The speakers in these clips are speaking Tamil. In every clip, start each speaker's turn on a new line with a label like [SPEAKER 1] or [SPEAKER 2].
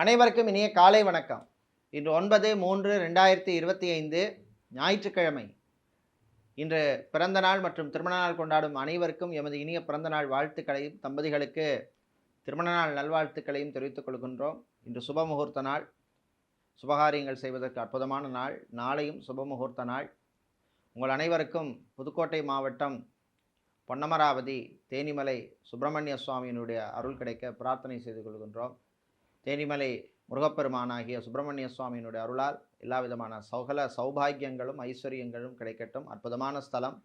[SPEAKER 1] அனைவருக்கும் இனிய காலை வணக்கம். இன்று 9/3/2025 ஞாயிற்றுக்கிழமை. இன்று பிறந்த நாள் மற்றும் திருமண நாள் கொண்டாடும் அனைவருக்கும் எமது இனிய பிறந்த நாள் வாழ்த்துக்களையும், தம்பதிகளுக்கு திருமண நாள் நல்வாழ்த்துக்களையும் தெரிவித்துக் கொள்கின்றோம். இன்று சுப முகூர்த்த நாள், சுபகாரியங்கள் செய்வதற்கு அற்புதமான நாள். நாளையும் சுப முகூர்த்த நாள். உங்கள் அனைவருக்கும் புதுக்கோட்டை மாவட்டம் பொன்னமராவதி தேனிமலை சுப்பிரமணிய சுவாமியினுடைய அருள் கிடைக்க பிரார்த்தனை செய்து கொள்கின்றோம். தேனிமலை முருகப்பெருமானாகிய சுப்பிரமணிய சுவாமியினுடைய அருளால் எல்லா விதமான சௌபாகியங்களும் ஐஸ்வர்யங்களும் கிடைக்கட்டும். அற்புதமான ஸ்தலம்,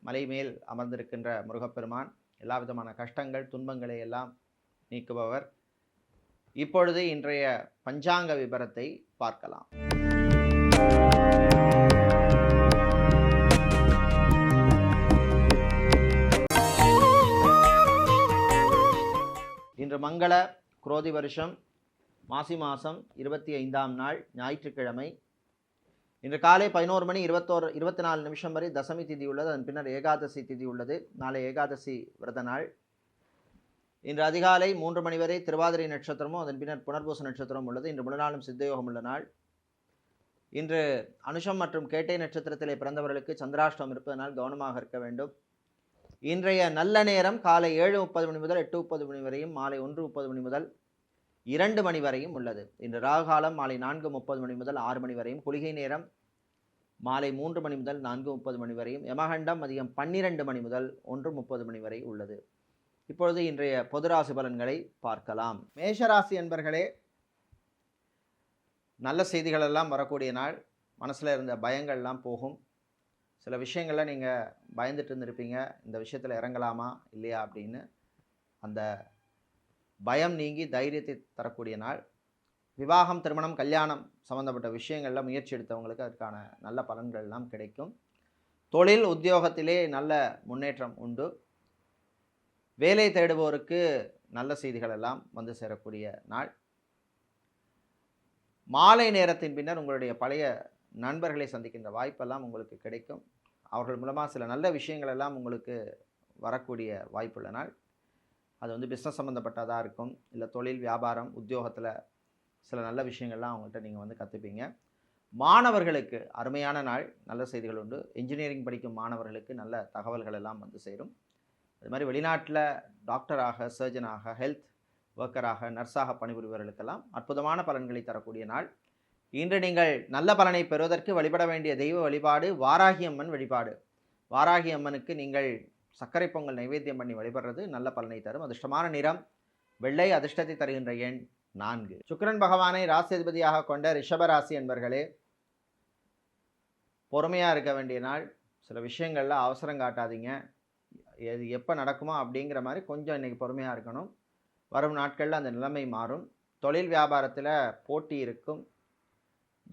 [SPEAKER 1] மலை மேல் அமர்ந்திருக்கின்ற முருகப்பெருமான் எல்லா விதமான கஷ்டங்கள் துன்பங்களை எல்லாம் நீக்குபவர். இப்பொழுது இன்றைய பஞ்சாங்க விபரத்தை பார்க்கலாம். இன்று மங்கள குரோதி வருஷம் மாசி மாதம் 25ஆம் நாள் ஞாயிற்றுக்கிழமை. இன்று காலை 11:24 வரை தசமி திதி உள்ளது. அதன் பின்னர் ஏகாதசி திதி உள்ளது. நாளை ஏகாதசி விரத நாள். இன்று அதிகாலை 3 மணி வரை திருவாதிரை நட்சத்திரமும் அதன் பின்னர் புனர்பூச நட்சத்திரமும் உள்ளது. இன்று முழு நாளும் சித்தயோகம் உள்ள நாள். இன்று அனுஷம் மற்றும் கேட்டை நட்சத்திரத்திலே பிறந்தவர்களுக்கு சந்திராஷ்டம் இருப்பதனால் கவனமாக இருக்க வேண்டும். இன்றைய நல்ல நேரம் காலை 7:30 மணி முதல் 8:30 மணி வரையும், மாலை 1:30 மணி முதல் 2 மணி வரையும் உள்ளது. இன்று ராகுகாலம் மாலை 4:30 மணி முதல் 6 மணி வரையும், குளிகை நேரம் மாலை 3 மணி முதல் 4:30 மணி வரையும், யமகண்டம் மதியம் 12 மணி முதல் 1:30 மணி வரை உள்ளது. இப்பொழுது இன்றைய பொது ராசி பலன்களை பார்க்கலாம். மேஷராசி என்பர்களே, நல்ல செய்திகள் எல்லாம் வரக்கூடிய நாள். மனசில் இருந்த பயங்கள்லாம் போகும். சில விஷயங்களில் நீங்கள் பயந்துட்டு இருந்திருப்பீங்க, இந்த விஷயத்தில் இறங்கலாமா இல்லையா அப்படின்னு. அந்த பயம் நீங்கி தைரியத்தை தரக்கூடிய நாள். விவாகம், திருமணம், கல்யாணம் சம்பந்தப்பட்ட விஷயங்களில் முயற்சி எடுத்தவங்களுக்கு அதற்கான நல்ல பலன்கள் எல்லாம் கிடைக்கும். தொழில் உத்தியோகத்திலே நல்ல முன்னேற்றம் உண்டு. வேலை தேடுவோருக்கு நல்ல செய்திகள் எல்லாம் வந்து சேரக்கூடிய நாள். மாலை நேரத்தின் பின்னர் உங்களுடைய பழைய நண்பர்களை சந்திக்கின்ற வாய்ப்பெல்லாம் உங்களுக்கு கிடைக்கும். அவர்கள் மூலமாக சில நல்ல விஷயங்கள் எல்லாம் உங்களுக்கு வரக்கூடிய வாய்ப்புள்ள நாள். அது பிஸ்னஸ் சம்மந்தப்பட்டதாக இருக்கும், இல்லை தொழில் வியாபாரம் உத்தியோகத்தில் சில நல்ல விஷயங்கள்லாம் அவங்கள்ட்ட நீங்கள் கற்றுப்பீங்க. மாணவர்களுக்கு அருமையான நாள், நல்ல செய்திகள் உண்டு. இன்ஜினியரிங் படிக்கும் மாணவர்களுக்கு நல்ல தகவல்கள் எல்லாம் வந்து சேரும். அது மாதிரி வெளிநாட்டில் டாக்டராக, சர்ஜனாக, ஹெல்த் ஒர்க்கராக, நர்ஸாக பணிபுரிபவர்களுக்கெல்லாம் அற்புதமான பலன்களை தரக்கூடிய நாள். இன்று நீங்கள் நல்ல பலனை பெறுவதற்கு வழிபட வேண்டிய தெய்வ வழிபாடு வாராகி அம்மன் வழிபாடு. வாராகி அம்மனுக்கு நீங்கள் சர்க்கரை பொங்கல் நைவேத்தியம் பண்ணி வழிபடுறது நல்ல பலனை தரும். அதிர்ஷ்டமான நிறம் வெள்ளை. அதிர்ஷ்டத்தை தருகின்ற எண் 4. சுக்கிரன் பகவானை ராசிதிபதியாக கொண்ட ரிஷபராசி என்பர்களே, பொறுமையாக இருக்க வேண்டிய நாள். சில விஷயங்களில் அவசரம் காட்டாதீங்க. எது எப்போ நடக்குமோ அப்படிங்கிற மாதிரி கொஞ்சம் இன்றைக்கி பொறுமையாக இருக்கணும். வரும் நாட்களில் அந்த நிலைமை மாறும். தொழில் வியாபாரத்தில் போட்டி இருக்கும்.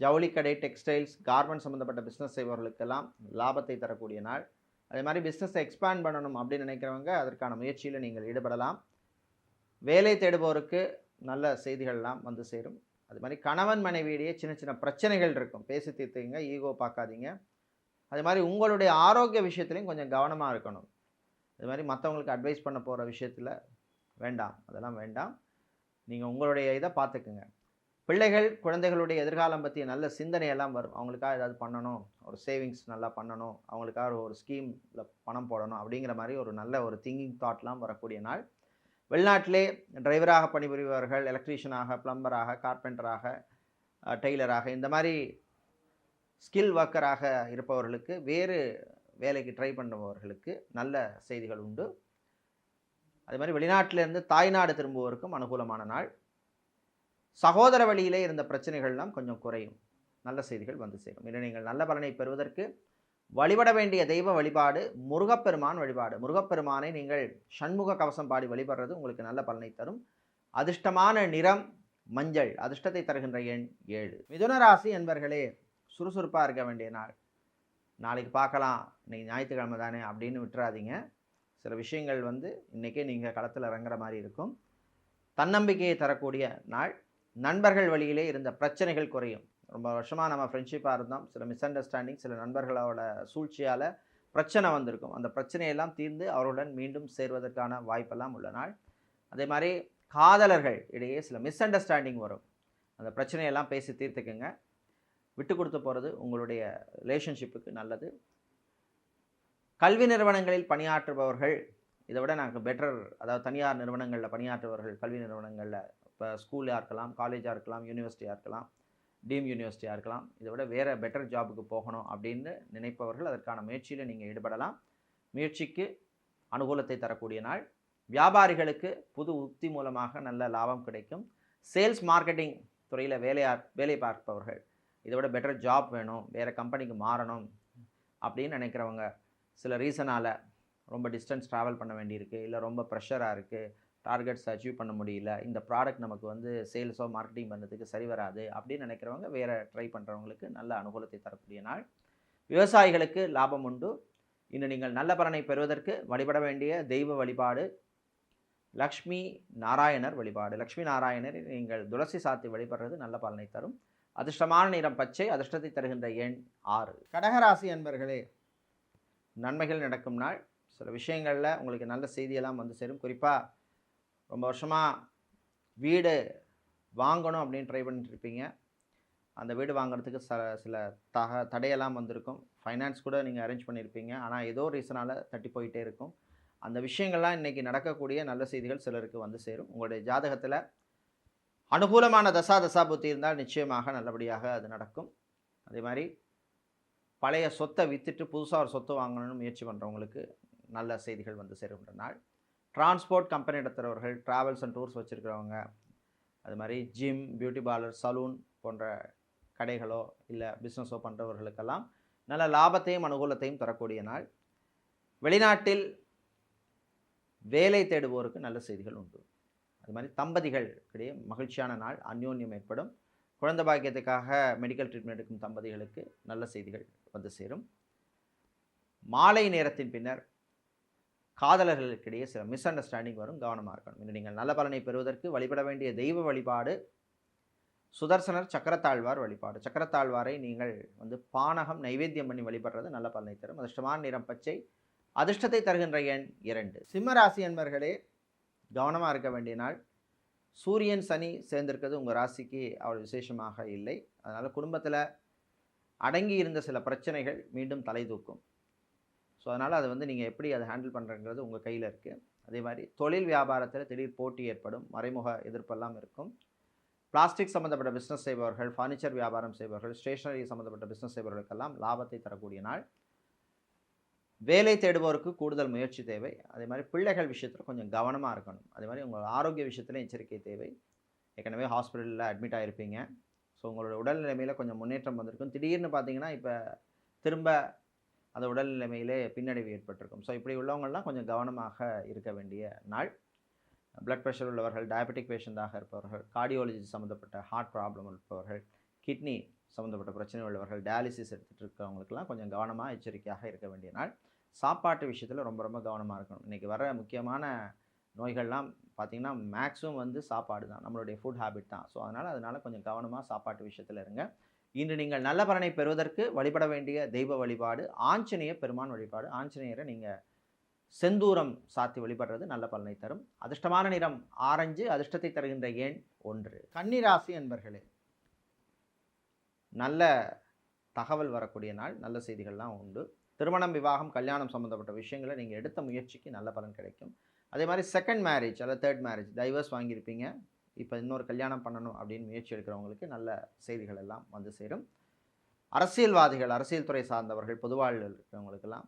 [SPEAKER 1] ஜவுளிக்கடை, டெக்ஸ்டைல்ஸ், கார்மெண்ட் சம்மந்தப்பட்ட பிஸ்னஸ் செய்பவர்களுக்கெல்லாம் லாபத்தை தரக்கூடிய நாள். அதே மாதிரி பிஸ்னஸை எக்ஸ்பேண்ட் பண்ணணும் அப்படின்னு நினைக்கிறவங்க அதற்கான முயற்சியில் நீங்கள் ஈடுபடலாம். வேலை தேடுபவருக்கு நல்ல செய்திகள்லாம் வந்து சேரும். அது மாதிரி கணவன் மனைவியிடையே சின்ன சின்ன பிரச்சனைகள் இருக்கும், பேசி தீர்த்துங்க, ஈகோ பார்க்காதீங்க. அது மாதிரி உங்களுடைய ஆரோக்கிய விஷயத்துலையும் கொஞ்சம் கவனமாக இருக்கணும். அது மாதிரி மற்றவங்களுக்கு அட்வைஸ் பண்ண போகிற விஷயத்தில் வேண்டாம், அதெல்லாம் வேண்டாம். நீங்கள் உங்களுடைய இதை பார்த்துக்குங்க. பிள்ளைகள், குழந்தைகளுடைய எதிர்காலம் பற்றிய நல்ல சிந்தனையெல்லாம் வரும். அவங்களுக்காக ஏதாவது பண்ணணும், ஒரு சேவிங்ஸ் நல்லா பண்ணணும், அவங்களுக்காக ஒரு ஸ்கீமில் பணம் போடணும் அப்படிங்கிற மாதிரி ஒரு நல்ல ஒரு திங்கிங் தாட்லாம் வரக்கூடிய நாள். வெளிநாட்டிலே டிரைவராக பணிபுரிபவர்கள், எலக்ட்ரீஷியனாக, பிளம்பராக, கார்பெண்டராக, டெய்லராக, இந்த மாதிரி ஸ்கில் ஒர்க்கராக இருப்பவர்களுக்கு, வேறு வேலைக்கு ட்ரை பண்ணுபவர்களுக்கு நல்ல செய்திகள் உண்டு. அதே மாதிரி வெளிநாட்டிலேருந்து தாய்நாடு திரும்புவோருக்கும் அனுகூலமான நாள். சகோதர வழியிலே இருந்த பிரச்சனைகள்லாம் கொஞ்சம் குறையும். நல்ல செய்திகள் வந்து சேரும். இன்று நீங்கள் நல்ல பலனை பெறுவதற்கு வழிபட வேண்டிய தெய்வ வழிபாடு முருகப்பெருமான் வழிபாடு. முருகப்பெருமானை நீங்கள் சண்முக கவசம் பாடி வழிபடுறது உங்களுக்கு நல்ல பலனை தரும். அதிர்ஷ்டமான நிறம் மஞ்சள். அதிர்ஷ்டத்தை தருகின்ற எண் 7. மிதுன ராசி என்பர்களே, சுறுசுறுப்பாக இருக்க வேண்டிய நாள். நாளைக்கு பார்க்கலாம், இன்னைக்கு ஞாயிற்றுக்கிழமை தானே அப்படின்னு விட்டுறாதீங்க. சில விஷயங்கள் இன்றைக்கே நீங்கள் களத்தில் இறங்குற மாதிரி இருக்கும். தன்னம்பிக்கையை தரக்கூடிய நாள். நண்பர்கள் வழியிலே இருந்த பிரச்சனைகள் குறையும். ரொம்ப வருஷமாக நம்ம ஃப்ரெண்ட்ஷிப்பாக இருந்தோம், சில மிஸ் அண்டர்ஸ்டாண்டிங், சில நண்பர்களோட சூழ்ச்சியால் பிரச்சனை வந்திருக்கும். அந்த பிரச்சனையெல்லாம் தீர்ந்து அவர்களுடன் மீண்டும் சேர்வதற்கான வாய்ப்பெல்லாம் உள்ள நாள். அதே மாதிரி காதலர்கள் இடையே சில மிஸ் அண்டர்ஸ்டாண்டிங் வரும். அந்த பிரச்சனையெல்லாம் பேசி தீர்த்துக்குங்க. விட்டு கொடுத்து போகிறது உங்களுடைய ரிலேஷன்ஷிப்புக்கு நல்லது. கல்வி நிறுவனங்களில் பணியாற்றுபவர்கள் இதை விட நாங்கள் பெட்டர், அதாவது தனியார் நிறுவனங்களில் பணியாற்றுபவர்கள், கல்வி நிறுவனங்களில் இப்போ ஸ்கூலாக இருக்கலாம், காலேஜாக இருக்கலாம், யூனிவர்சிட்டியாக இருக்கலாம், டீம் யூனிவர்சிட்டியாக இருக்கலாம், இதை விட வேறு பெட்டர் ஜாபுக்கு போகணும் அப்படின்னு நினைப்பவர்கள் அதற்கான முயற்சியில் நீங்கள் ஈடுபடலாம். முயற்சிக்கு அனுகூலத்தை தரக்கூடிய நாள். வியாபாரிகளுக்கு புது உக்தி மூலமாக நல்ல லாபம் கிடைக்கும். சேல்ஸ் மார்க்கெட்டிங் துறையில் வேலை பார்ப்பவர்கள் இதை விட பெட்டர் ஜாப் வேணும், வேறு கம்பெனிக்கு மாறணும் அப்படின்னு நினைக்கிறவங்க, சில ரீசனால் ரொம்ப டிஸ்டன்ஸ் ட்ராவல் பண்ண வேண்டியிருக்கு, இல்லை ரொம்ப ப்ரெஷராக இருக்குது, டார்கெட்ஸ் அச்சீவ் பண்ண முடியல, இந்த ப்ராடக்ட் நமக்கு வந்து சேல்ஸோ மார்க்கெட்டிங் பண்ணுறதுக்கு சரி வராது அப்படின்னு நினைக்கிறவங்க, வேறு ட்ரை பண்ணுறவங்களுக்கு நல்ல அனுகூலத்தை தரக்கூடிய நாள். விவசாயிகளுக்கு லாபம் உண்டு. இன்று நீங்கள் நல்ல பலனை பெறுவதற்கு வழிபட வேண்டிய தெய்வ வழிபாடு லக்ஷ்மி நாராயணர் வழிபாடு. லக்ஷ்மி நாராயணரை நீங்கள் துளசி சாத்தி வழிபடுறது நல்ல பலனை தரும். அதிர்ஷ்டமான நிறம் பச்சை, அதிர்ஷ்டத்தை தருகின்ற எண் 6. கடகராசி அன்பர்களே, நன்மைகள் நடக்கும் நாள். சில விஷயங்களில் உங்களுக்கு நல்ல செய்தியெல்லாம் வந்து சேரும். குறிப்பாக ரொம்ப வருஷமாக வீடு வாங்கணும் அப்படின்னு ட்ரை பண்ணிட்டுருப்பீங்க. அந்த வீடு வாங்குறதுக்கு சில தடையெல்லாம் வந்திருக்கும். ஃபைனான்ஸ் கூட நீங்கள் அரேஞ்ச் பண்ணியிருப்பீங்க. ஆனால் ஏதோ ரீசனால் தட்டி போயிட்டே இருக்கும். அந்த விஷயங்கள்லாம் இன்றைக்கி நடக்கக்கூடிய நல்ல செய்திகள் சிலருக்கு வந்து சேரும். உங்களுடைய ஜாதகத்தில் அனுகூலமான தசாபுத்தி இருந்தால் நிச்சயமாக நல்லபடியாக அது நடக்கும். அதே மாதிரி பழைய சொத்தை விற்றுட்டு புதுசாக ஒரு சொத்து வாங்கணும்னு முயற்சி பண்ணுறவங்களுக்கு நல்ல செய்திகள் வந்து சேருகின்ற நாள். டிரான்ஸ்போர்ட் கம்பெனி நடத்துகிறவர்கள், ட்ராவல்ஸ் அண்ட் டூர்ஸ் வச்சுருக்கிறவங்க, அது மாதிரி ஜிம், பியூட்டி பார்லர், சலூன் போன்ற கடைகளோ இல்லை பிஸ்னஸோ பண்ணுறவர்களுக்கெல்லாம் நல்ல லாபத்தையும் அனுகூலத்தையும் தரக்கூடிய நாள். வெளிநாட்டில் வேலை தேடுவோருக்கு நல்ல செய்திகள் உண்டு. அது மாதிரி தம்பதிகள் இடையே மகிழ்ச்சியான நாள், அந்யோன்யம் ஏற்படும். குழந்தை பாக்கியத்துக்காக மெடிக்கல் ட்ரீட்மெண்ட் எடுக்கும் தம்பதிகளுக்கு நல்ல செய்திகள் வந்து சேரும். மாலை நேரத்தின் பின்னர் காதலர்களுக்கிடையே சில மிஸ் அண்டர்ஸ்டாண்டிங் வரும், கவனமாக இருக்கணும். இன்று நீங்கள் நல்ல பலனை பெறுவதற்கு வழிபட வேண்டிய தெய்வ வழிபாடு சுதர்சனர் சக்கரத்தாழ்வார் வழிபாடு. சக்கரத்தாழ்வாரை நீங்கள் வந்து பானகம் நைவேத்தியம் பண்ணி வழிபடுறது நல்ல பலனை தரும். அதிர்ஷ்டமான நிறம் பச்சை, அதிர்ஷ்டத்தை தருகின்ற எண் 2. சிம்மராசி என்பர்களே, கவனமாக இருக்க வேண்டிய நாள். சூரியன் சனி சேர்ந்திருக்கிறது உங்கள் ராசிக்கு அவ்வளோ விசேஷமாக இல்லை. அதனால் குடும்பத்தில் அடங்கி இருந்த சில பிரச்சனைகள் மீண்டும் தலை தூக்கும். ஸோ அதனால் அதை வந்து நீங்கள் எப்படி அதை ஹேண்டில் பண்ணுறங்கிறது உங்கள் கையில் இருக்குது. அதே மாதிரி தொழில் வியாபாரத்தில் திடீர் போட்டி ஏற்படும், மறைமுக எதிர்ப்பெல்லாம் இருக்கும். பிளாஸ்டிக் சம்மந்தப்பட்ட பிஸ்னஸ் செய்பவர்கள், ஃபர்னிச்சர் வியாபாரம் செய்பவர்கள், ஸ்டேஷனரி சம்மந்தப்பட்ட பிஸ்னஸ் செய்பவர்களுக்கெல்லாம் லாபத்தை தரக்கூடிய நாள். வேலை தேடுபவருக்கு கூடுதல் முயற்சி தேவை. அதே மாதிரி பிள்ளைகள் விஷயத்தில் கொஞ்சம் கவனமாக இருக்கணும். அதே மாதிரி உங்கள் ஆரோக்கிய விஷயத்தில் எச்சரிக்கை தேவை. ஏற்கனவே ஹாஸ்பிட்டலில் அட்மிட் ஆகிருப்பீங்க. ஸோ உங்களோட உடல்நிலைமையில் கொஞ்சம் முன்னேற்றம் வந்திருக்கும். திடீர்னு பார்த்தீங்கன்னா இப்போ திரும்ப அந்த உடல்நிலைமையிலே பின்னடைவு ஏற்பட்டிருக்கும். ஸோ இப்படி உள்ளவங்கள்லாம் கொஞ்சம் கவனமாக இருக்க வேண்டிய நாள். பிளட் ப்ரெஷர் உள்ளவர்கள், டயபெட்டிக் பேஷண்ட்டாக இருப்பவர்கள், கார்டியாலஜி சம்மந்தப்பட்ட ஹார்ட் ப்ராப்ளம் இருப்பவர்கள், கிட்னி சம்மந்தப்பட்ட பிரச்சனை உள்ளவர்கள், டயாலிசிஸ் எடுத்துகிட்டு இருக்கிறவங்களுக்கெல்லாம் கொஞ்சம் கவனமாக எச்சரிக்கையாக இருக்க வேண்டிய நாள். சாப்பாட்டு விஷயத்தில் ரொம்ப ரொம்ப கவனமாக இருக்கணும். இன்றைக்கி வர முக்கியமான நோய்கள்லாம் பார்த்திங்கன்னா மேக்ஸிமம் வந்து சாப்பாடு தான், நம்மளுடைய ஃபுட் ஹேபிட் தான். ஸோ அதனால் கொஞ்சம் கவனமாக சாப்பாட்டு விஷயத்தில் இருங்க. இன்று நீங்கள் நல்ல பலனை பெறுவதற்கு வழிபட வேண்டிய தெய்வ வழிபாடு ஆஞ்சநேய பெருமான் வழிபாடு. ஆஞ்சநேயரை நீங்கள் செந்தூரம் சாத்தி வழிபடுறது நல்ல பலனை தரும். அதிர்ஷ்டமான நிறம் ஆரஞ்சு, அதிர்ஷ்டத்தை தருகின்ற எண் 1. கன்னிராசி என்பர்களே, நல்ல தகவல் வரக்கூடிய நாள், நல்ல செய்திகள்லாம் உண்டு. திருமணம், விவாகம், கல்யாணம் சம்மந்தப்பட்ட விஷயங்களை நீங்கள் எடுத்த முயற்சிக்கு நல்ல பலன் கிடைக்கும். அதே மாதிரி செகண்ட் மேரேஜ் அல்லது தேர்ட் மேரேஜ், டைவர்ஸ் வாங்கியிருப்பீங்க, இப்போ இன்னொரு கல்யாணம் பண்ணணும் அப்படின்னு முயற்சி எடுக்கிறவங்களுக்கு நல்ல செய்திகள் எல்லாம் வந்து சேரும். அரசியல்வாதிகள், அரசியல் துறை சார்ந்தவர்கள், பொதுவாழ்வில் இருக்கிறவங்களுக்கெல்லாம்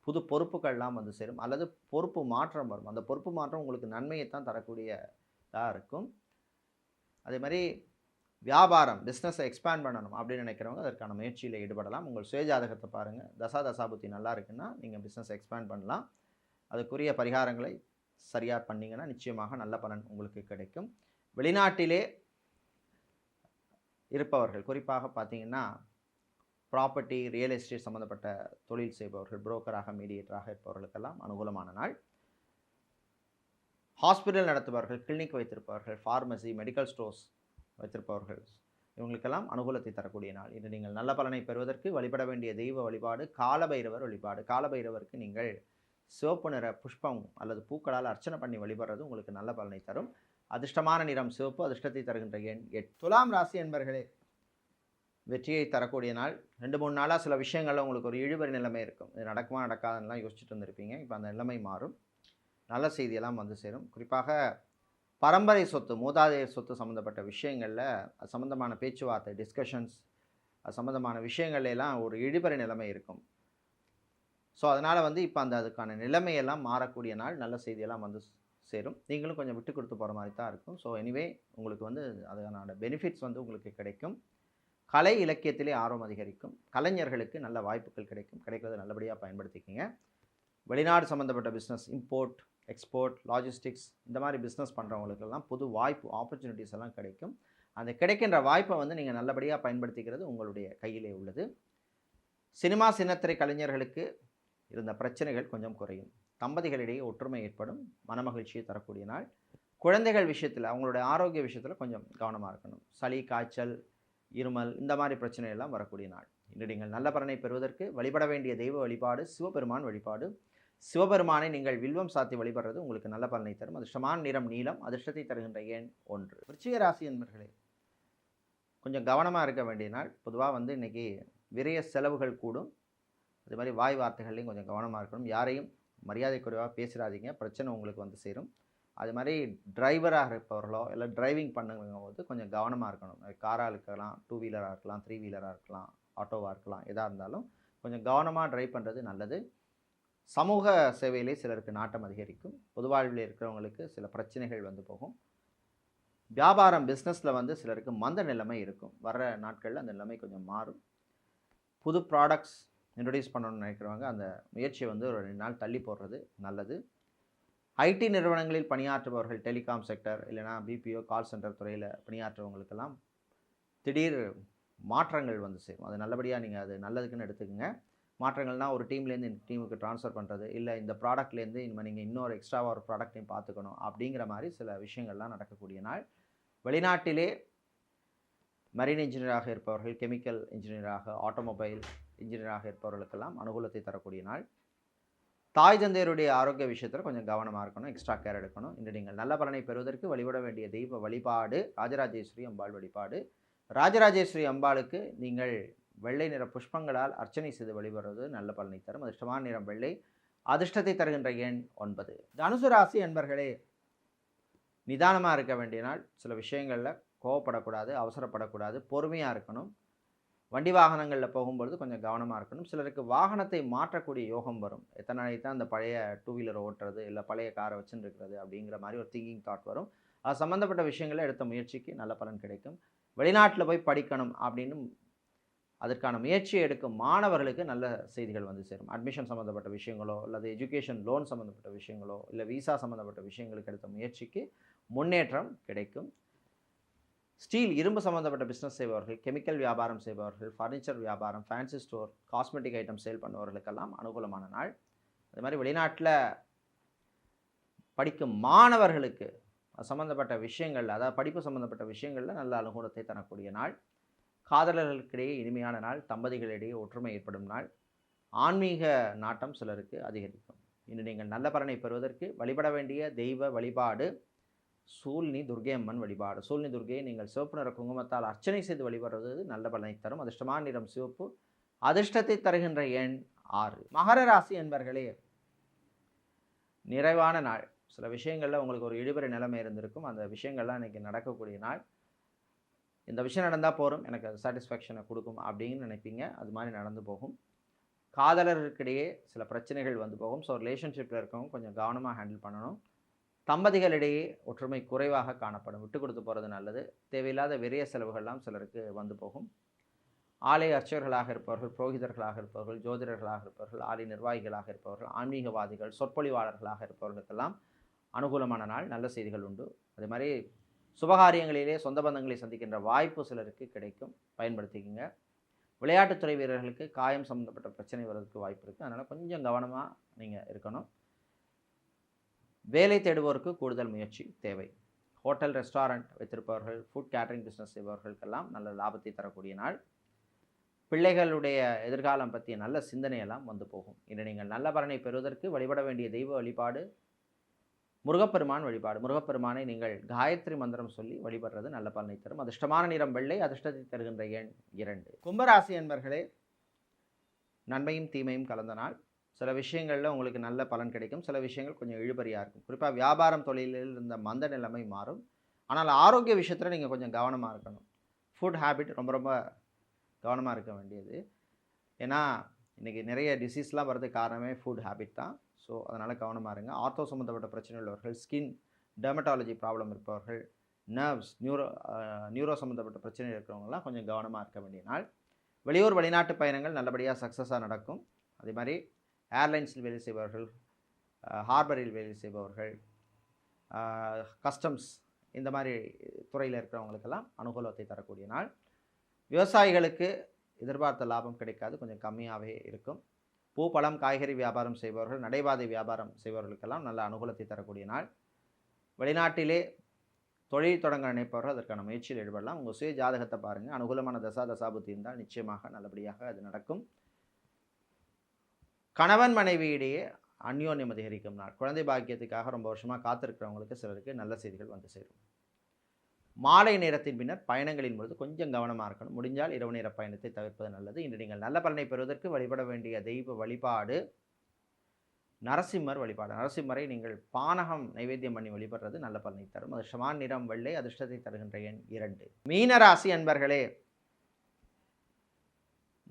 [SPEAKER 1] புது பொறுப்புகள்லாம் வந்து சேரும் அல்லது பொறுப்பு மாற்றம் வரும். அந்த பொறுப்பு மாற்றம் உங்களுக்கு நன்மையைத்தான் தரக்கூடியதாக இருக்கும். அதே மாதிரி வியாபாரம், பிஸ்னஸை எக்ஸ்பேண்ட் பண்ணணும் அப்படின்னு நினைக்கிறவங்க அதற்கான முயற்சியில் ஈடுபடலாம். உங்கள் சுயஜாதகத்தை பாருங்கள், தசாபுத்தி நல்லா இருக்குன்னா நீங்கள் பிஸ்னஸ் எக்ஸ்பேண்ட் பண்ணலாம். அதுக்குரிய பரிகாரங்களை சரியாக பண்ணிங்கன்னா நிச்சயமாக நல்ல பலன் உங்களுக்கு கிடைக்கும். வெளிநாட்டிலே இருப்பவர்கள், குறிப்பாக பார்த்தீங்கன்னா ப்ராப்பர்ட்டி, ரியல் எஸ்டேட் சம்மந்தப்பட்ட தொழில் செய்பவர்கள், புரோக்கராக, மீடியேட்டராக இருப்பவர்களுக்கெல்லாம் அனுகூலமான நாள். ஹாஸ்பிட்டல் நடத்துபவர்கள், கிளினிக் வைத்திருப்பவர்கள், ஃபார்மசி, மெடிக்கல் ஸ்டோர்ஸ் வைத்திருப்பவர்கள், இவங்களுக்கெல்லாம் அனுகூலத்தை தரக்கூடிய நாள். இன்று நீங்கள் நல்ல பலனை பெறுவதற்கு வழிபட வேண்டிய தெய்வ வழிபாடு காலபைரவர் வழிபாடு. காலபைரவருக்கு நீங்கள் சிவப்பு நிற புஷ்பம் அல்லது பூக்களால் அர்ச்சனை பண்ணி வழிபடுறது உங்களுக்கு நல்ல பலனை தரும். அதிர்ஷ்டமான நிறம் சிவப்பு, அதிர்ஷ்டத்தை தருகின்ற எண் 8. துலாம் ராசி என்பர்களே, வெற்றியை தரக்கூடிய நாள். 2-3 நாளாக சில விஷயங்களில் உங்களுக்கு ஒரு இழுபறி நிலைமை இருக்கும். இது நடக்குமா நடக்காதுன்னெலாம் யோசிச்சுட்டு இருந்திருப்பீங்க. இப்போ அந்த நிலைமை மாறும். நல்ல செய்தியெல்லாம் வந்து சேரும். குறிப்பாக பரம்பரை சொத்து, மூதாதையர் சொத்து சம்மந்தப்பட்ட விஷயங்களில் அது சம்மந்தமான பேச்சுவார்த்தை, டிஸ்கஷன்ஸ், அது சம்மந்தமான விஷயங்கள்லாம் ஒரு இழுபறி நிலைமை இருக்கும். ஸோ அதனால் வந்து இப்போ அதுக்கான நிலைமையெல்லாம் மாறக்கூடிய நாள். நல்ல செய்தியெல்லாம் வந்து சேரும். நீங்களும் கொஞ்சம் விட்டு கொடுத்து போகிற மாதிரி தான் இருக்கும். ஸோ எனிவே உங்களுக்கு வந்து அதனோட பெனிஃபிட்ஸ் வந்து உங்களுக்கு கிடைக்கும். கலை இலக்கியத்திலே ஆர்வம் அதிகரிக்கும். கலைஞர்களுக்கு நல்ல வாய்ப்புகள் கிடைக்கும். கிடைக்கிறத நல்லபடியாக பயன்படுத்திக்கிங்க. வெளிநாடு சம்மந்தப்பட்ட பிஸ்னஸ், இம்போர்ட், எக்ஸ்போர்ட், லாஜிஸ்டிக்ஸ், இந்த மாதிரி பிஸ்னஸ் பண்ணுறவங்களுக்கெல்லாம் புது வாய்ப்பு, ஆப்பர்ச்சுனிட்டிஸ் எல்லாம் கிடைக்கும். அந்த கிடைக்கின்ற வாய்ப்பை வந்து நீங்கள் நல்லபடியாக பயன்படுத்திக்கிறது உங்களுடைய கையிலே உள்ளது. சினிமா சின்னத்திரை கலைஞர்களுக்கு இருந்த பிரச்சனைகள் கொஞ்சம் குறையும். தம்பதிகளிடையே ஒற்றுமை ஏற்படும். மனமகிழ்ச்சியை தரக்கூடிய நாள். குழந்தைகள் விஷயத்தில், அவங்களுடைய ஆரோக்கிய விஷயத்தில் கொஞ்சம் கவனமாக இருக்கணும். சளி, காய்ச்சல், இருமல், இந்த மாதிரி பிரச்சனையெல்லாம் வரக்கூடிய நாள். இன்று நீங்கள் நல்ல பலனை பெறுவதற்கு வழிபட வேண்டிய தெய்வ வழிபாடு சிவபெருமான் வழிபாடு. சிவபெருமானை நீங்கள் வில்வம் சாத்தி வழிபடுறது உங்களுக்கு நல்ல பலனை தரும். அதிர்ஷ்டமான நிறம் நீலம், அதிர்ஷ்டத்தை தருகின்ற எண் 1. விருச்சிக ராசி என்பர்களே, கொஞ்சம் கவனமாக இருக்க வேண்டிய நாள். பொதுவாக வந்து இன்றைக்கி விரைய செலவுகள் கூடும். அது மாதிரி வாய் வார்த்தைகள்லையும் கொஞ்சம் கவனமாக இருக்கணும். யாரையும் மரியாதை குறைவாக பேசிடாதீங்க, பிரச்சனை உங்களுக்கு வந்து சேரும். அது மாதிரி டிரைவராக இருப்பவர்களோ இல்லை டிரைவிங் பண்ணும்போது கொஞ்சம் கவனமாக இருக்கணும். காராக இருக்கலாம், 2 வீலராக இருக்கலாம், 3 வீலராக இருக்கலாம், ஆட்டோவாக இருக்கலாம், எதாக இருந்தாலும் கொஞ்சம் கவனமாக ட்ரைவ் பண்ணுறது நல்லது. சமூக சேவையிலே சிலருக்கு நாட்டம் அதிகரிக்கும். பொது வாழ்வில் இருக்கிறவங்களுக்கு சில பிரச்சனைகள் வந்து போகும். வியாபாரம், பிஸ்னஸில் வந்து சிலருக்கு மந்த நிலைமை இருக்கும். வர்ற நாட்களில் அந்த நிலைமை கொஞ்சம் மாறும். புது ப்ராடக்ட்ஸ் இன்ட்ரடியூஸ் பண்ணணும்னு நினைக்கிறவங்க அந்த முயற்சியை வந்து ஒரு 2 நாள் தள்ளி போடுறது நல்லது. ஐடி நிறுவனங்களில் பணியாற்றுபவர்கள், டெலிகாம் செக்டர் இல்லைனா பிபிஓ, கால் சென்டர் துறையில் பணியாற்றுறவங்களுக்கெல்லாம் திடீர் மாற்றங்கள் வந்து சேரும். அது நல்லபடியாக நீங்கள் அது நல்லதுக்குன்னு எடுத்துக்கோங்க. மாற்றங்கள்னால் ஒரு டீம்லேருந்து இந்த டீமுக்கு ட்ரான்ஸ்ஃபர் பண்ணுறது, இல்லை இந்த ப்ராடக்ட்லேருந்து இனிமேல் நீங்கள் இன்னொரு எக்ஸ்ட்ராவாக ஒரு ப்ராடக்ட்டையும் பார்த்துக்கணும் அப்படிங்கிற மாதிரி சில விஷயங்கள்லாம் நடக்கக்கூடிய நாள். வெளிநாட்டிலே மரீன் இன்ஜினியராக இருப்பவர்கள், கெமிக்கல் இன்ஜினியராக, ஆட்டோமொபைல் இன்ஜினியராக இருப்பவர்களுக்கெல்லாம் அனுகூலத்தை தரக்கூடிய நாள். தாய் தந்தையருடைய ஆரோக்கிய விஷயத்தில் கொஞ்சம் கவனமாக இருக்கணும், எக்ஸ்ட்ரா கேர் எடுக்கணும். இன்று நீங்கள் நல்ல பலனை பெறுவதற்கு வழிபட வேண்டிய தெய்வ வழிபாடு ராஜராஜேஸ்வரி அம்பாள் வழிபாடு. ராஜராஜேஸ்வரி அம்பாளுக்கு நீங்கள் வெள்ளை நிற புஷ்பங்களால் அர்ச்சனை செய்து வழிபடுவது நல்ல பலனை தரும். அதிர்ஷ்டமான நிறம் வெள்ளை, அதிர்ஷ்டத்தை தருகின்ற எண் 9. தனுசு ராசி என்பர்களே, நிதானமாக இருக்க வேண்டிய நாள். சில விஷயங்களில் கோவப்படக்கூடாது, அவசரப்படக்கூடாது, பொறுமையாக இருக்கணும். வண்டி வாகனங்களில் போகும்பொழுது கொஞ்சம் கவனமாக இருக்கணும். சிலருக்கு வாகனத்தை மாற்றக்கூடிய யோகம் வரும். எத்தனை நாளைக்கு தான் அந்த பழைய 2 வீலரை ஓட்டுறது, இல்லை பழைய காரை வச்சுன்னு இருக்கிறது அப்படிங்கிற மாதிரி ஒரு திங்கிங் தாட் வரும். அது சம்மந்தப்பட்ட விஷயங்களில் எடுத்த முயற்சிக்கு நல்ல பலன் கிடைக்கும். வெளிநாட்டில் போய் படிக்கணும் அப்படின்னு அதற்கான முயற்சியை எடுக்கும் மாணவர்களுக்கு நல்ல செய்திகள் வந்து சேரும். அட்மிஷன் சம்மந்தப்பட்ட விஷயங்களோ, அல்லது எஜுகேஷன் லோன் சம்மந்தப்பட்ட விஷயங்களோ, இல்லை விசா சம்மந்தப்பட்ட விஷயங்களுக்கு எடுத்த முயற்சிக்கு முன்னேற்றம் கிடைக்கும். ஸ்டீல், இரும்பு சம்மந்தப்பட்ட பிஸ்னஸ் செய்பவர்கள், கெமிக்கல் வியாபாரம் செய்பவர்கள், ஃபர்னிச்சர் வியாபாரம், fancy store, cosmetic item sale பண்ணுபவர்களுக்கெல்லாம் அனுகூலமான நாள். அது மாதிரி வெளிநாட்டில் படிக்கும் மாணவர்களுக்கு சம்மந்தப்பட்ட விஷயங்கள், அதாவது படிப்பு சம்மந்தப்பட்ட விஷயங்களில் நல்ல அனுகூலத்தை தரக்கூடிய நாள். காதலர்களுக்கிடையே இனிமையான நாள். தம்பதிகளிடையே ஒற்றுமை ஏற்படும் நாள். ஆன்மீக நாட்டம் சிலருக்கு அதிகரிக்கும். இன்று நீங்கள் நல்ல பலனை பெறுவதற்கு வழிபட வேண்டிய தெய்வ வழிபாடு சூழ்னி துர்க்கை அம்மன் வழிபாடு. சூழ்னி துர்க்கையை நீங்கள் சிவப்பு நிற குங்குமத்தால் அர்ச்சனை செய்து வழிபடுவது நல்ல பலனை தரும். அதிர்ஷ்டமான நிறம் சிவப்பு, அதிர்ஷ்டத்தை தருகின்ற எண் 6. மகர ராசி என்பர்களே, நிறைவான நாள். சில விஷயங்களில் உங்களுக்கு ஒரு இழுபறி நிலைமை இருந்திருக்கும். அந்த விஷயங்கள்லாம் இன்றைக்கி நடக்கக்கூடிய நாள். இந்த விஷயம் நடந்தால் போகும், எனக்கு அது சாட்டிஸ்ஃபேக்ஷனை கொடுக்கும் அப்படின்னு நினைப்பீங்க. அது மாதிரி நடந்து போகும். காதலர்களுக்கிடையே சில பிரச்சனைகள் வந்து போகும். ஸோ ரிலேஷன்ஷிப்பில் இருக்கவங்க கொஞ்சம் கவனமாக ஹேண்டில் பண்ணணும். தம்பதிகளிடையே ஒற்றுமை குறைவாக காணப்படும். விட்டு கொடுத்து போகிறது நல்லது. தேவையில்லாத விரைய செலவுகள்லாம் சிலருக்கு வந்து போகும். ஆலய அர்ச்சகர்களாக இருப்பவர்கள், புரோகிதர்களாக இருப்பவர்கள், ஜோதிடர்களாக இருப்பவர்கள், ஆலய நிர்வாகிகளாக இருப்பவர்கள், ஆன்மீகவாதிகள், சொற்பொழிவாளர்களாக இருப்பவர்களுக்கெல்லாம் அனுகூலமான நாள். நல்ல செய்திகள் உண்டு. அதே மாதிரி சுபகாரியங்களிலே சொந்த பந்தங்களை சந்திக்கின்ற வாய்ப்பு சிலருக்கு கிடைக்கும். பயன்படுத்திக்கங்க. விளையாட்டுத்துறை வீரர்களுக்கு காயம் சம்மந்தப்பட்ட பிரச்சனை வர்றதுக்கு வாய்ப்பு இருக்குது. அதனால் கொஞ்சம் கவனமாக நீங்கள் இருக்கணும். வேலை தேடுவோருக்கு கூடுதல் முயற்சி தேவை. ஹோட்டல், ரெஸ்டாரண்ட் வைத்திருப்பவர்கள், ஃபுட் கேட்டரிங் பிஸ்னஸ் செய்பவர்களுக்கெல்லாம் நல்ல லாபத்தை தரக்கூடிய நாள். பிள்ளைகளுடைய எதிர்காலம் பற்றிய நல்ல சிந்தனையெல்லாம் வந்து போகும். இன்று நீங்கள் நல்ல பலனை பெறுவதற்கு வழிபட வேண்டிய தெய்வ வழிபாடு முருகப்பெருமான் வழிபாடு. முருகப்பெருமானை நீங்கள் காயத்ரி மந்திரம் சொல்லி வழிபடுறது நல்ல பலனை தரும். அதிர்ஷ்டமான நிறம் வெள்ளை, அதிர்ஷ்டத்தை தருகின்ற எண் 2. கும்பராசி என்பர்களே, நன்மையும் தீமையும் கலந்த நாள். சில விஷயங்களில் உங்களுக்கு நல்ல பலன் கிடைக்கும், சில விஷயங்கள் கொஞ்சம் இழுபறியாக இருக்கும். குறிப்பாக வியாபாரம் தொழிலில் இருந்த மந்த நிலைமை மாறும். ஆனால் ஆரோக்கிய விஷயத்தில் நீங்கள் கொஞ்சம் கவனமாக இருக்கணும். ஃபுட் ஹேபிட் ரொம்ப ரொம்ப கவனமாக இருக்க வேண்டியது. ஏன்னா இன்றைக்கி நிறைய டிசீஸ்லாம் வரதுக்கு காரணமே ஃபுட் ஹேபிட் தான். ஸோ அதனால் கவனமாக இருங்க. ஆர்த்தோ சம்மந்தப்பட்ட பிரச்சனை உள்ளவர்கள், ஸ்கின் டெர்மட்டாலஜி ப்ராப்ளம் இருப்பவர்கள், நர்வ்ஸ் நியூரோ சம்மந்தப்பட்ட பிரச்சனை இருக்கிறவங்கலாம் கொஞ்சம் கவனமாக இருக்க வேண்டிய நாள். வெளியூர் வெளிநாட்டு பயணங்கள் நல்லபடியாக சக்ஸஸாக நடக்கும். அதே மாதிரி ஏர்லைன்ஸில் வேலை செய்பவர்கள், ஹார்பரில் வேலை செய்பவர்கள், கஸ்டம்ஸ் இந்த மாதிரி துறையில் இருக்கிறவங்களுக்கெல்லாம் அனுகூலத்தை தரக்கூடிய நாள். விவசாயிகளுக்கு எதிர்பார்த்த லாபம் கிடைக்காது, கொஞ்சம் கம்மியாகவே இருக்கும். பூ பழம் காய்கறி வியாபாரம் செய்பவர்கள், நடைபாதை வியாபாரம் செய்பவர்களுக்கெல்லாம் நல்ல அனுகூலத்தை தரக்கூடிய நாள். வெளிநாட்டிலே தொழில் தொடங்க நினைப்பவர்கள் அதற்கான முயற்சியில் ஈடுபடலாம். உங்கள் சுய ஜாதகத்தை பாருங்கள். அனுகூலமான தசாபுத்தி இருந்தால் நிச்சயமாக நல்லபடியாக அது நடக்கும். கணவன் மனைவியிடையே அந்யோன்யம் அதிகரிக்கும் நாள். குழந்தை பாக்கியத்துக்காக ரொம்ப வருஷமாக காத்திருக்கிறவங்களுக்கு சிலருக்கு நல்ல செய்திகள் வந்து சேரும். மாலை நேரத்தின் பின்னர் பயணங்களின் பொழுது கொஞ்சம் கவனமாக இருக்கணும். முடிஞ்சால் இரவு நேர பயணத்தை தவிர்ப்பது நல்லது. இன்று நீங்கள் நல்ல பலனை பெறுவதற்கு வழிபட வேண்டிய தெய்வ வழிபாடு நரசிம்மர் வழிபாடு. நரசிம்மரை நீங்கள் பானகம் நைவேத்தியம் பண்ணி வழிபடுறது நல்ல பலனை தரும். அதிர்ஷ்டமான நிறம் வெள்ளை, அதிர்ஷ்டத்தை தருகின்ற எண் 2. மீனராசி அன்பர்களே,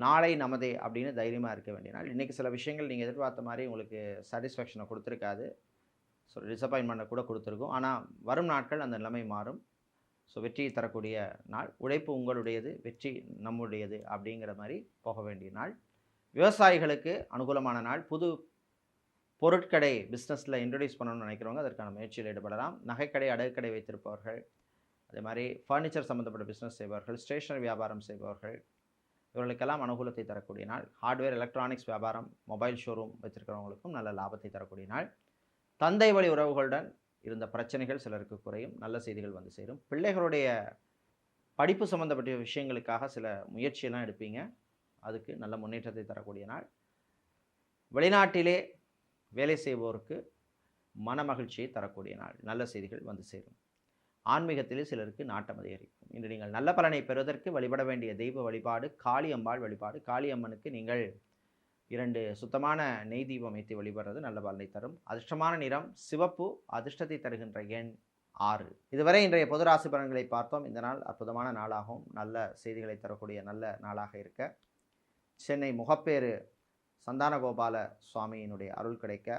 [SPEAKER 1] நாளை நமதே அப்படின்னு தைரியமாக இருக்க வேண்டிய நாள். இன்றைக்கி சில விஷயங்கள் நீங்கள் எதிர்பார்த்த மாதிரி உங்களுக்கு சாட்டிஸ்ஃபேக்ஷனை கொடுத்துருக்காது. ஸோ டிசப்பாயின்மெண்ட்டை கூட கொடுத்துருக்கும். ஆனால் வரும் நாட்கள் அந்த நிலைமை மாறும். ஸோ வெற்றியை தரக்கூடிய நாள். உழைப்பு உங்களுடையது, வெற்றி நம்முடையது அப்படிங்கிற மாதிரி போக வேண்டிய நாள். விவசாயிகளுக்கு அனுகூலமான நாள். புது பொருட்கடை பிஸ்னஸில் இன்ட்ரடியூஸ் பண்ணணும்னு நினைக்கிறவங்க அதற்கான முயற்சியில் ஈடுபடலாம். நகைக்கடை, அடகுக்கடை வைத்திருப்பவர்கள், அதே மாதிரி ஃபர்னிச்சர் சம்மந்தப்பட்ட பிஸ்னஸ் செய்பவர்கள், ஸ்டேஷனரி வியாபாரம் செய்பவர்கள், இவர்களுக்கெல்லாம் அனுகூலத்தை தரக்கூடிய நாள். ஹார்ட்வேர் எலக்ட்ரானிக்ஸ் வியாபாரம், மொபைல் ஷோரூம் வச்சுருக்கிறவங்களுக்கும் நல்ல லாபத்தை தரக்கூடிய நாள். தந்தை வழி உறவுகளுடன் இருந்த பிரச்சனைகள் சிலருக்கு குறையும், நல்ல செய்திகள் வந்து சேரும். பிள்ளைகளுடைய படிப்பு சம்மந்தப்பட்ட விஷயங்களுக்காக சில முயற்சியெல்லாம் எடுப்பீங்க, அதுக்கு நல்ல முன்னேற்றத்தை தரக்கூடிய நாள். வெளிநாட்டிலே வேலை செய்வோருக்கு மன மகிழ்ச்சியை தரக்கூடிய நாள், நல்ல செய்திகள் வந்து சேரும். ஆன்மீகத்திலே சிலருக்கு நாட்டம் அதிகரிக்கும். இன்று நீங்கள் நல்ல பலனை பெறுவதற்கு வழிபட வேண்டிய தெய்வ வழிபாடு காளியம்பாள் வழிபாடு. காளியம்மனுக்கு நீங்கள் 2 சுத்தமான நெய் தீபம் ஏற்றி வழிபடுறது நல்ல பலனை தரும். அதிர்ஷ்டமான நிறம் சிவப்பு, அதிர்ஷ்டத்தை தருகின்ற எண் 6. இதுவரை இன்றைய பொது ராசி பலன்களை பார்த்தோம். இந்த நாள் அற்புதமான நாளாகவும் நல்ல செய்திகளை தரக்கூடிய நல்ல நாளாக இருக்க சென்னை முகப்பேறு சந்தானகோபால சுவாமியினுடைய அருள் கிடைக்க,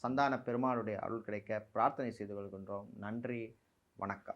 [SPEAKER 1] சந்தான பெருமாளுடைய அருள் கிடைக்க பிரார்த்தனை செய்து கொள்கின்றோம். நன்றி, வணக்கம்.